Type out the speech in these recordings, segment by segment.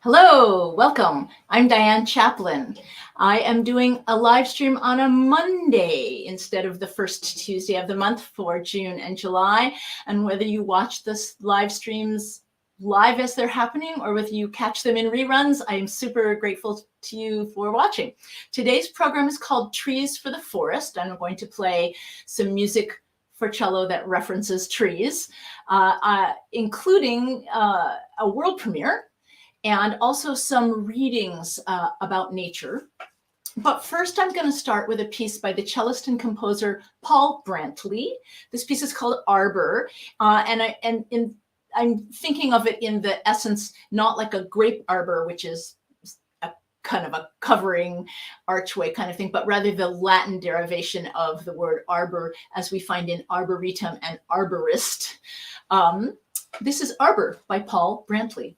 Hello, welcome. I'm Diane Chaplin. I am doing a live stream on a Monday instead of the first Tuesday of the month for June and July. And whether you watch this live streams live as they're happening or whether you catch them in reruns, I'm super grateful to you for watching. Today's program is called Trees for the Forest, and I'm going to play some music for cello that references trees, including a world premiere and also some readings about nature. But first, I'm going to start with a piece by the cellist and composer Paul Brantley. This piece is called Arbor, I'm thinking of it in the essence, not like a grape arbor, which is a kind of a covering archway kind of thing, but rather the Latin derivation of the word arbor, as we find in arboretum and arborist. This is Arbor by Paul Brantley.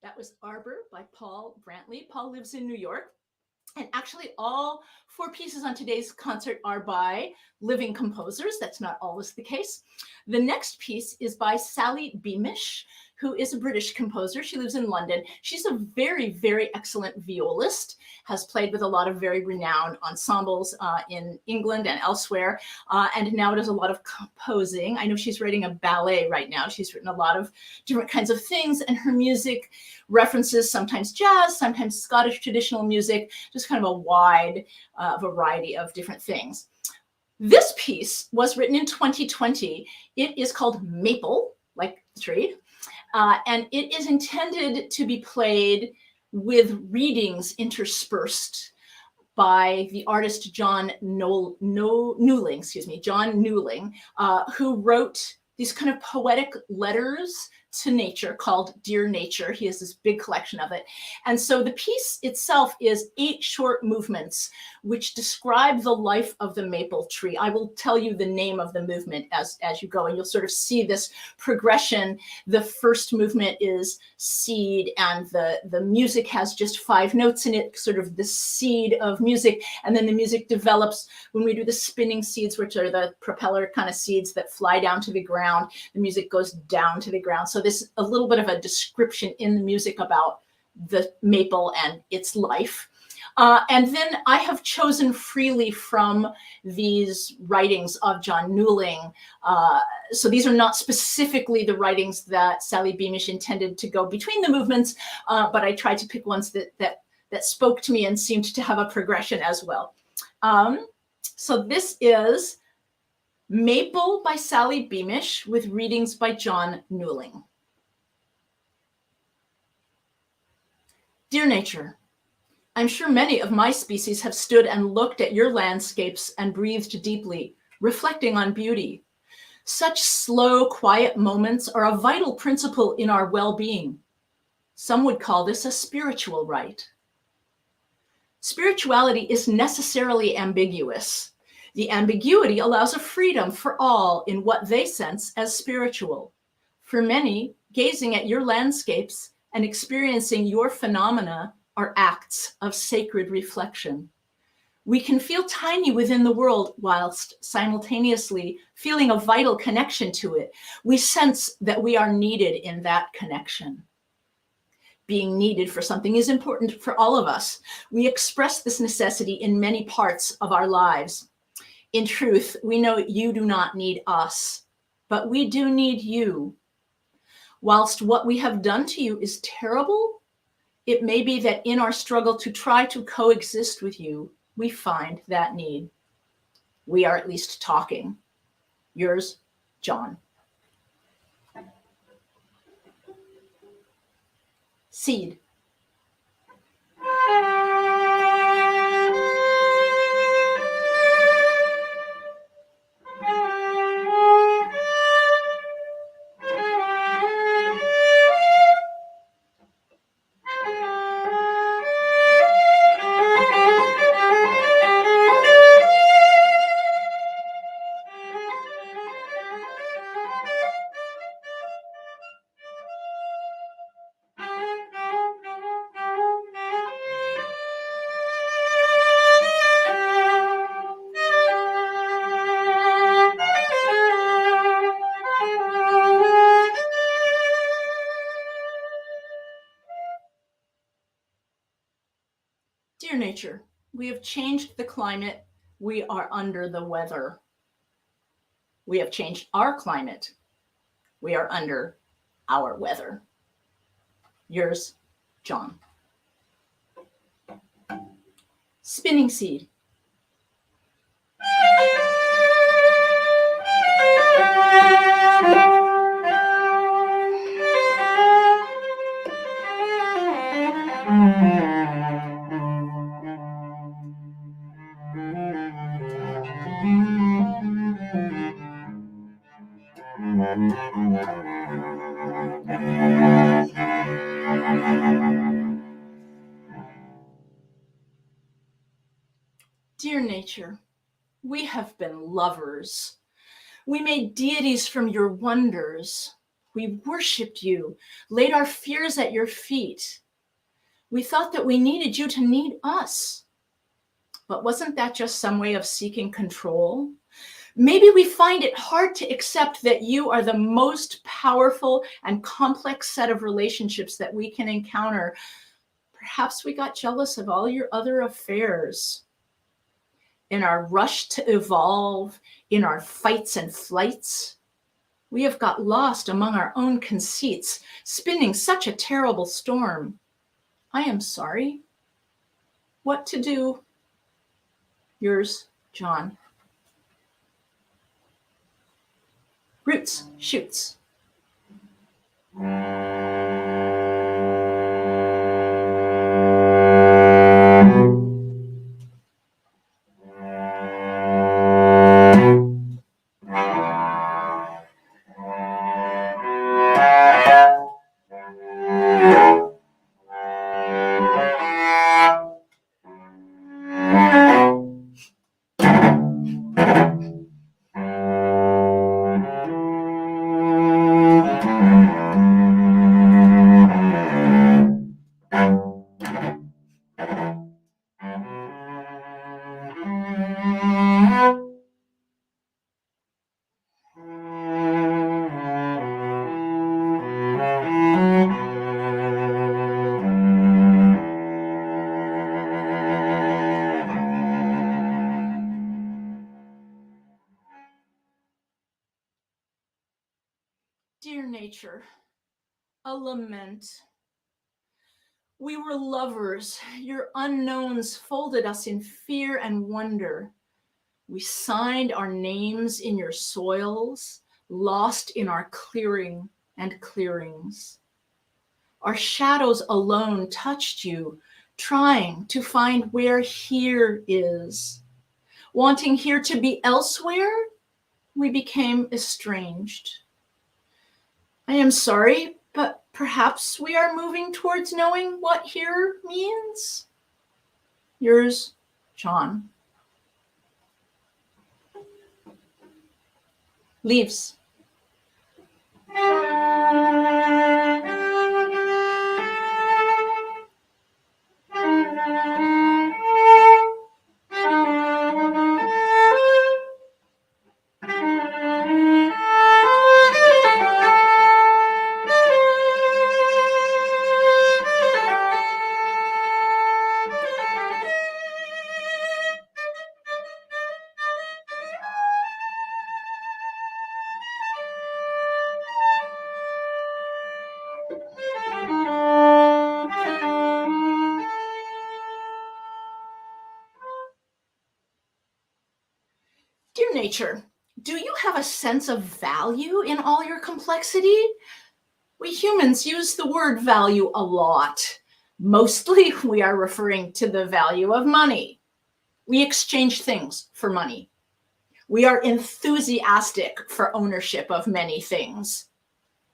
That was Arbor by Paul Brantley. Paul lives in New York. And actually, all four pieces on today's concert are by living composers. That's not always the case. The next piece is by Sally Beamish, who is a British composer. She lives in London. She's a very, very excellent violist, has played with a lot of very renowned ensembles in England and elsewhere, and now does a lot of composing. I know she's writing a ballet right now. She's written a lot of different kinds of things, and her music references sometimes jazz, sometimes Scottish traditional music, just kind of a wide variety of different things. This piece was written in 2020. It is called Maple, like the tree, and it is intended to be played with readings interspersed by the artist John Newling, who wrote these kind of poetic letters to nature called Dear Nature. He has this big collection of it. And so the piece itself is 8 short movements which describe the life of the maple tree. I will tell you the name of the movement as you go, and you'll sort of see this progression. The first movement is seed, and the music has just 5 notes in it, sort of the seed of music. And then the music develops when we do the spinning seeds, which are the propeller kind of seeds that fly down to the ground. The music goes down to the ground. So this a little bit of a description in the music about the maple and its life. And then I have chosen freely from these writings of John Newling. So these are not specifically the writings that Sally Beamish intended to go between the movements, but I tried to pick ones that spoke to me and seemed to have a progression as well. So this is Maple by Sally Beamish with readings by John Newling. Dear nature, I'm sure many of my species have stood and looked at your landscapes and breathed deeply, reflecting on beauty. Such slow, quiet moments are a vital principle in our well-being. Some would call this a spiritual right. Spirituality is necessarily ambiguous. The ambiguity allows a freedom for all in what they sense as spiritual. For many, gazing at your landscapes and experiencing your phenomena are acts of sacred reflection. We can feel tiny within the world whilst simultaneously feeling a vital connection to it. We sense that we are needed in that connection. Being needed for something is important for all of us. We express this necessity in many parts of our lives. In truth, we know you do not need us, but we do need you. Whilst what we have done to you is terrible, it may be that in our struggle to try to coexist with you, we find that need. We are at least talking. Yours, John. Seed. Dear nature, we have changed the climate. We are under the weather. We have changed our climate. We are under our weather. Yours, John. Spinning seed. Dear nature, we have been lovers. We made deities from your wonders. We worshipped you, laid our fears at your feet. We thought that we needed you to need us. But wasn't that just some way of seeking control? Maybe we find it hard to accept that you are the most powerful and complex set of relationships that we can encounter. Perhaps we got jealous of all your other affairs. In our rush to evolve, in our fights and flights, we have got lost among our own conceits, spinning such a terrible storm. I am sorry. What to do? Yours, John. Roots, shoots. Dear nature, a lament. We were lovers. Your unknowns folded us in fear and wonder. We signed our names in your soils, lost in our clearing and clearings. Our shadows alone touched you, trying to find where here is. Wanting here to be elsewhere, we became estranged. I am sorry, but perhaps we are moving towards knowing what here means. Yours, John. Leaves. Dear nature, do you have a sense of value in all your complexity? We humans use the word value a lot. Mostly we are referring to the value of money. We exchange things for money. We are enthusiastic for ownership of many things.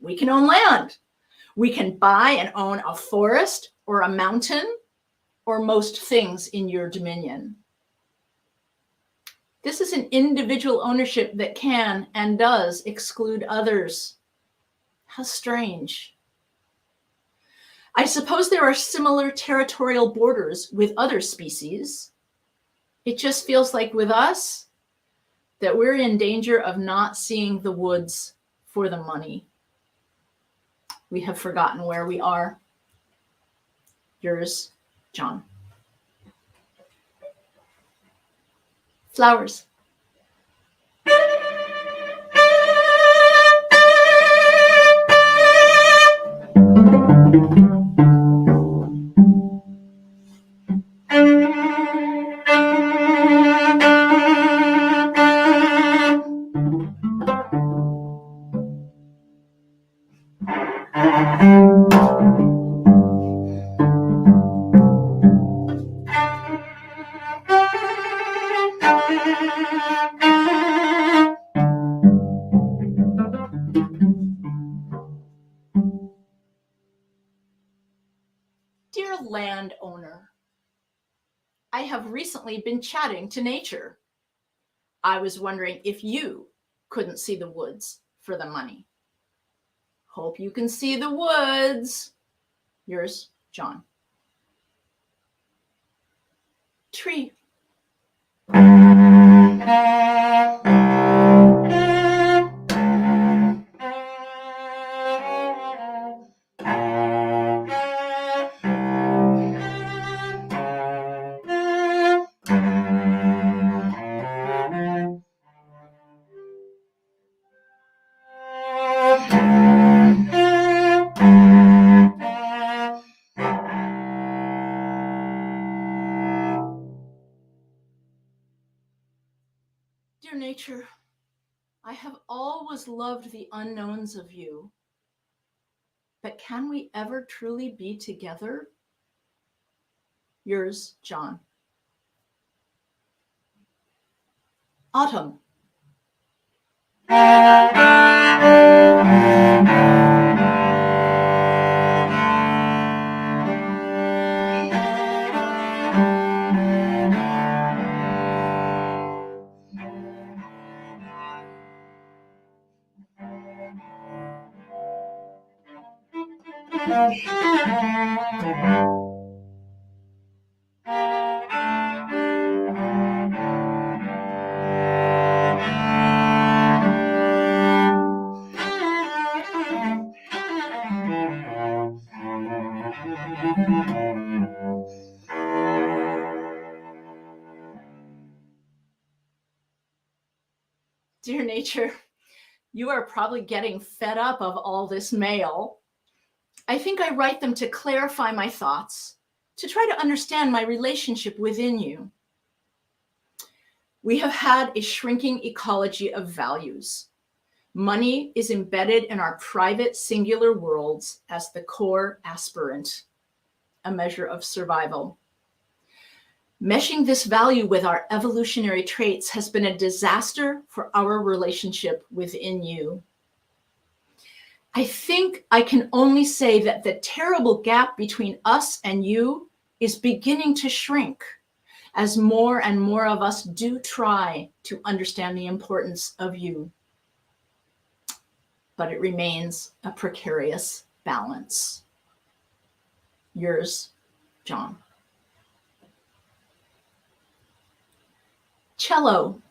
We can own land. We can buy and own a forest or a mountain or most things in your dominion. This is an individual ownership that can and does exclude others. How strange. I suppose there are similar territorial borders with other species. It just feels like with us that we're in danger of not seeing the woods for the money. We have forgotten where we are. Yours, John. Flowers. Dear landowner, I have recently been chatting to nature. I was wondering if you couldn't see the woods for the money. Hope you can see the woods. Yours, John. Tree. Dear nature, I have always loved the unknowns of you. But can we ever truly be together? Yours, John. Autumn. Dear nature, You are probably getting fed up of all this mail. I think I write them to clarify my thoughts, to try to understand my relationship within you. We have had a shrinking ecology of values. Money is embedded in our private singular worlds as the core aspirant, a measure of survival. Meshing this value with our evolutionary traits has been a disaster for our relationship within you. I think I can only say that the terrible gap between us and you is beginning to shrink as more and more of us do try to understand the importance of you. But it remains a precarious balance. Yours, John. Cello.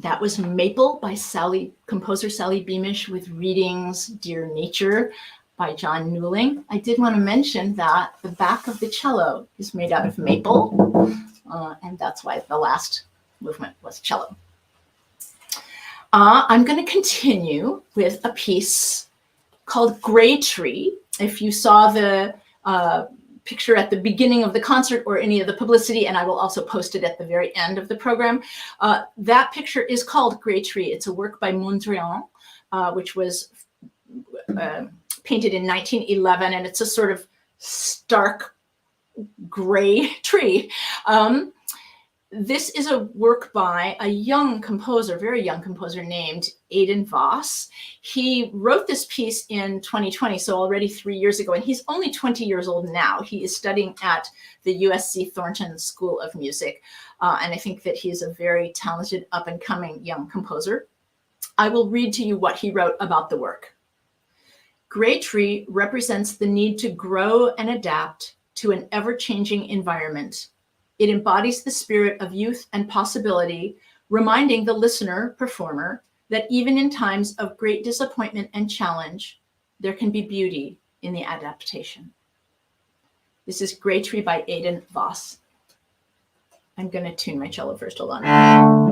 That was Maple by composer Sally Beamish, with readings Dear Nature by John Newling. I did want to mention that the back of the cello is made out of maple, and that's why the last movement was cello. I'm going to continue with a piece called Gray Tree. If you saw the picture at the beginning of the concert or any of the publicity, and I will also post it at the very end of the program, that picture is called Gray Tree. It's a work by Mondrian, which was painted in 1911, and it's a sort of stark gray tree. This is a work by a young composer, very young composer named Aidan Vass. He wrote this piece in 2020, so already 3 years ago, and he's only 20 years old now. He is studying at the USC Thornton School of Music, and I think that he's a very talented up-and-coming young composer. I will read to you what he wrote about the work. Gray Tree represents the need to grow and adapt to an ever-changing environment. It embodies the spirit of youth and possibility, reminding the listener, performer, that even in times of great disappointment and challenge, there can be beauty in the adaptation. This is Gray Tree by Aidan Vass. I'm going to tune my cello first. Hold on.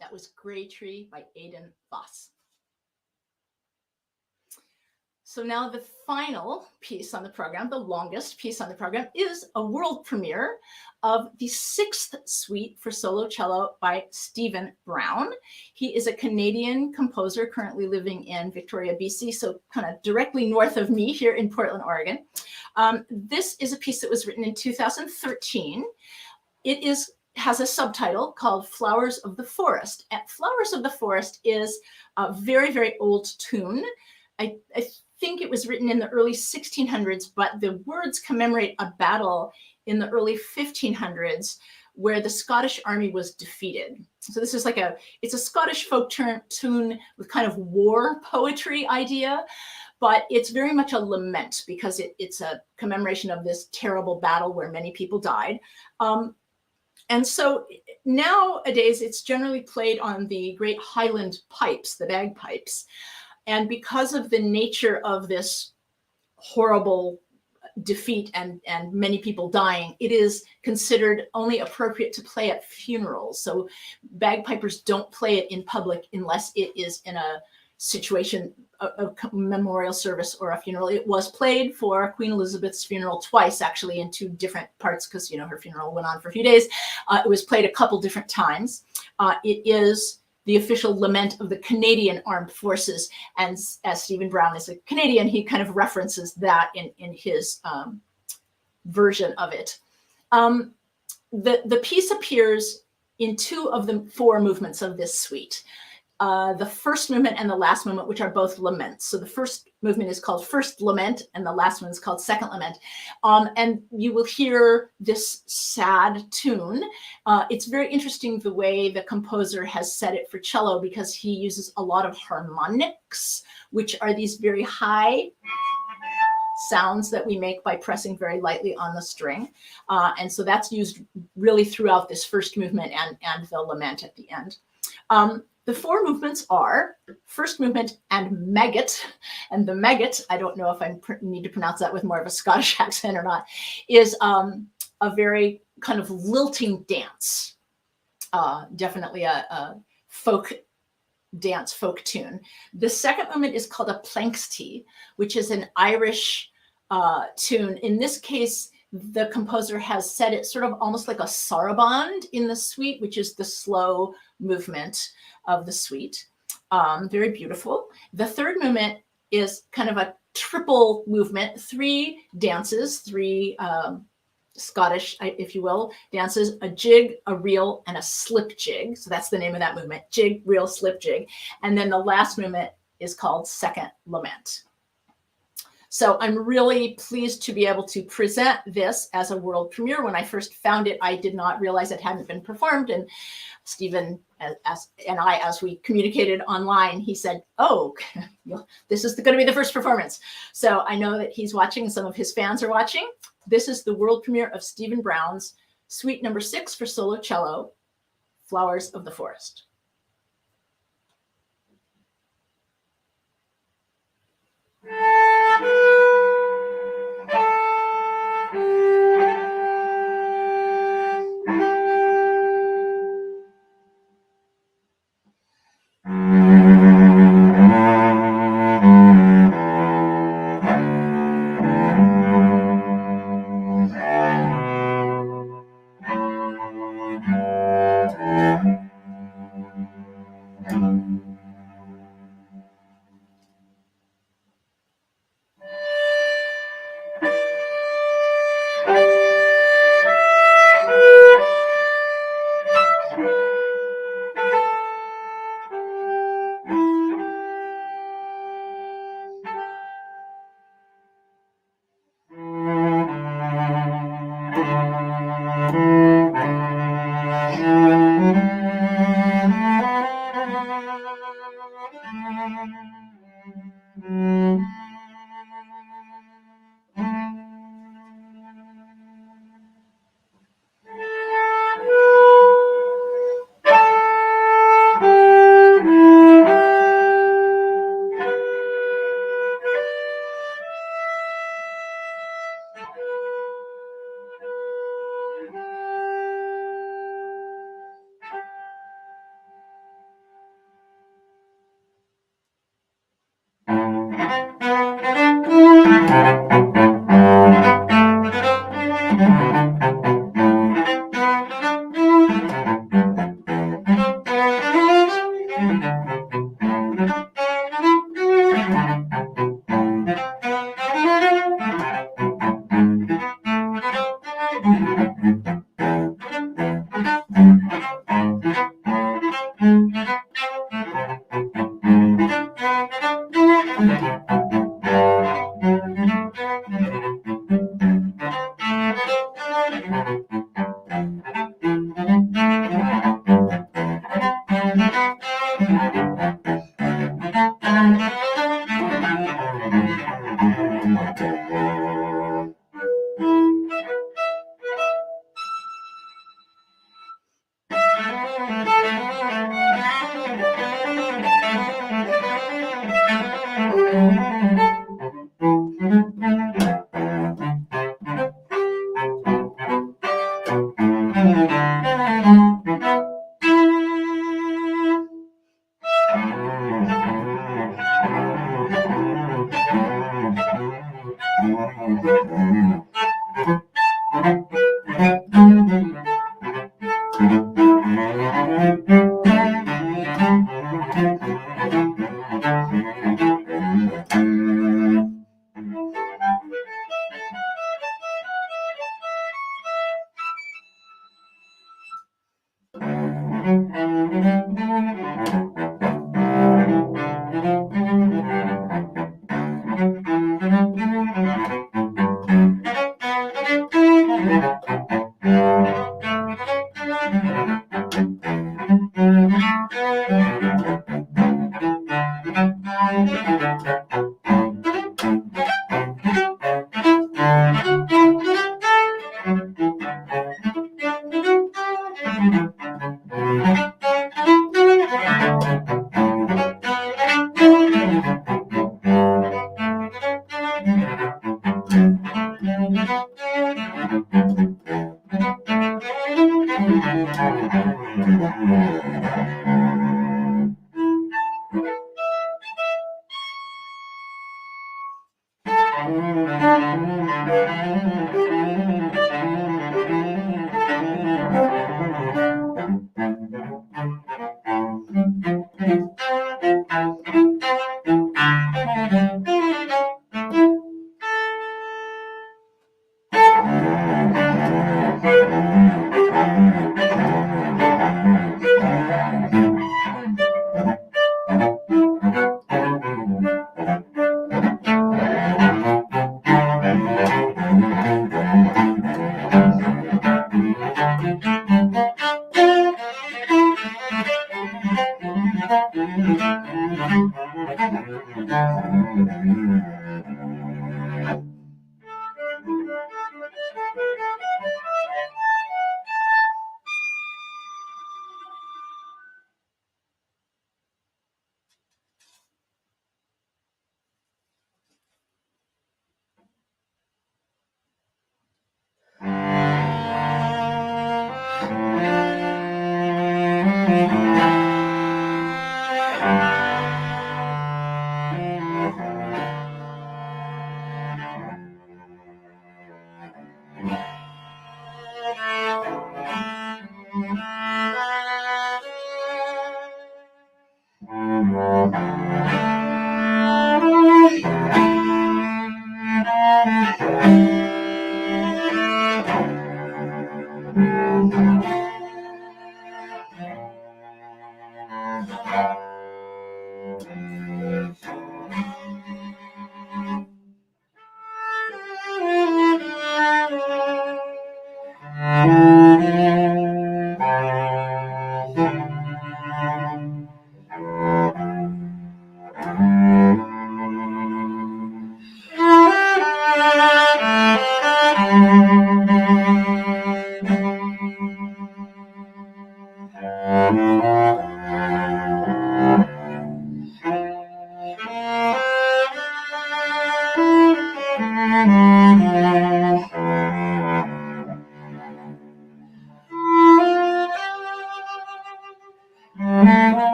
That was Gray Tree by Aidan Vass. So now the final piece on the program, the longest piece on the program, is a world premiere of the 6th suite for solo cello by Stephen Brown. He is a Canadian composer currently living in Victoria, BC, so kind of directly north of me here in Portland, Oregon. This is a piece that was written in 2013. It has a subtitle called Flowers of the Forest. And Flowers of the Forest is a very, very old tune. I think it was written in the early 1600s, but the words commemorate a battle in the early 1500s where the Scottish army was defeated. So this is it's a Scottish folk tune with kind of war poetry idea, but it's very much a lament because it's a commemoration of this terrible battle where many people died. And so nowadays it's generally played on the great Highland pipes, the bagpipes. And because of the nature of this horrible defeat and many people dying, it is considered only appropriate to play at funerals. So bagpipers don't play it in public unless it is in a situation, a memorial service or a funeral. It was played for Queen Elizabeth's funeral twice, actually, in 2 different parts, because her funeral went on for a few days. It was played a couple different times. It is the official lament of the Canadian Armed Forces. And as Stephen Brown is a Canadian, he kind of references that in his version of it. The piece appears in 2 of the 4 movements of this suite. the first movement and the last movement, which are both laments. So the first movement is called First Lament, and the last one is called Second Lament. And you will hear this sad tune. It's very interesting the way the composer has set it for cello, because he uses a lot of harmonics, which are these very high sounds that we make by pressing very lightly on the string. And so that's used really throughout this first movement and the lament at the end. The four movements are first movement and maggot. And the maggot, I don't know if I need to pronounce that with more of a Scottish accent or not, is a very kind of lilting dance. Definitely a folk dance, folk tune. The second movement is called a planxty, which is an Irish tune. In this case, the composer has set it sort of almost like a saraband in the suite, which is the slow movement of the suite. Very beautiful. The third movement is kind of a triple movement, three dances, three Scottish, if you will, dances, a jig, a reel, and a slip jig. So that's the name of that movement, jig, reel, slip jig. And then the last movement is called Second Lament. So I'm really pleased to be able to present this as a world premiere. When I first found it, I did not realize it hadn't been performed. And Stephen and I, as we communicated online, he said, oh, this is going to be the first performance. So I know that he's watching and some of his fans are watching. This is the world premiere of Stephen Brown's Suite Number 6 for solo cello, Flowers of the Forest.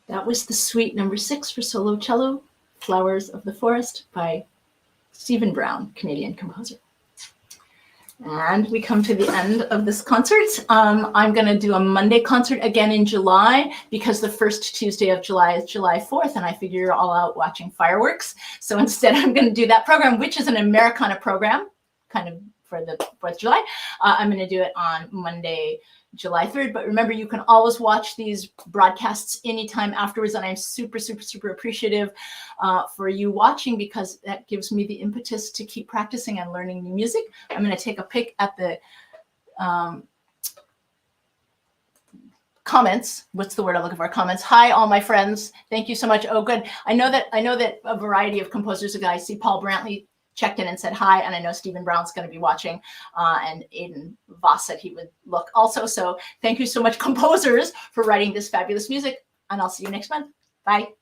That was the suite number 6 for solo cello, Flowers of the Forest by Stephen Brown, Canadian composer. And we come to the end of this concert. I'm going to do a Monday concert again in July because the first Tuesday of July is July 4th, and I figure you're all out watching fireworks. So instead, I'm going to do that program, which is an Americana program, kind of for the 4th of July. I'm going to do it on Monday, July 3rd. But remember, you can always watch these broadcasts anytime afterwards. And I'm super, super, super appreciative for you watching because that gives me the impetus to keep practicing and learning new music. I'm going to take a pic at the comments. What's the word I'm looking for? Comments. Hi, all my friends. Thank you so much. Oh, good. I know that a variety of composers ago, I see Paul Brantley checked in and said hi, and I know Stephen Brown's going to be watching, and Aidan Vass said he would look also. So thank you so much, composers, for writing this fabulous music, and I'll see you next month. Bye.